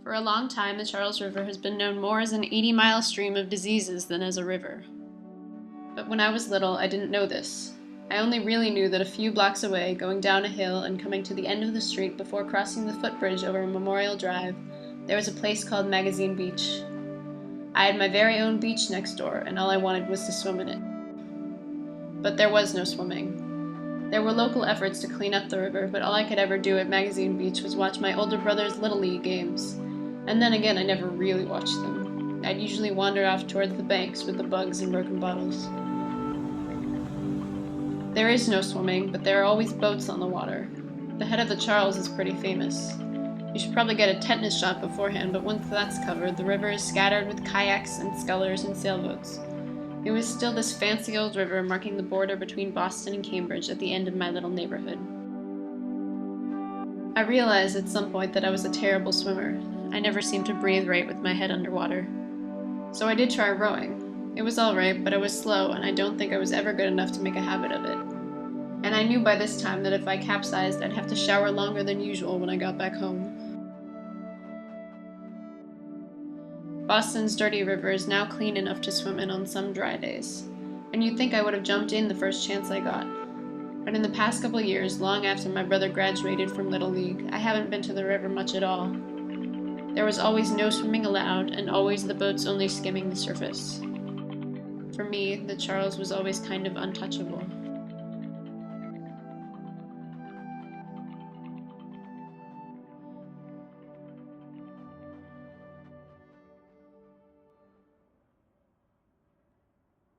For a long time, the Charles River has been known more as an 80-mile stream of diseases than as a river. But when I was little, I didn't know this. I only really knew that a few blocks away, going down a hill and coming to the end of the street before crossing the footbridge over Memorial Drive, there was a place called Magazine Beach. I had my very own beach next door, and all I wanted was to swim in it. But there was no swimming. There were local efforts to clean up the river, but all I could ever do at Magazine Beach was watch my older brother's Little League games. And then again, I never really watched them. I'd usually wander off towards the banks with the bugs and broken bottles. There is no swimming, but there are always boats on the water. The head of the Charles is pretty famous. You should probably get a tetanus shot beforehand, but once that's covered, the river is scattered with kayaks and scullers and sailboats. It was still this fancy old river marking the border between Boston and Cambridge at the end of my little neighborhood. I realized at some point that I was a terrible swimmer. I never seemed to breathe right with my head underwater. So I did try rowing. It was alright, but I was slow, and I don't think I was ever good enough to make a habit of it. And I knew by this time that if I capsized, I'd have to shower longer than usual when I got back home. Boston's dirty river is now clean enough to swim in on some dry days, and you'd think I would have jumped in the first chance I got. But in the past couple years, long after my brother graduated from Little League, I haven't been to the river much at all. There was always no swimming allowed, and always the boats only skimming the surface. For me, the Charles was always kind of untouchable.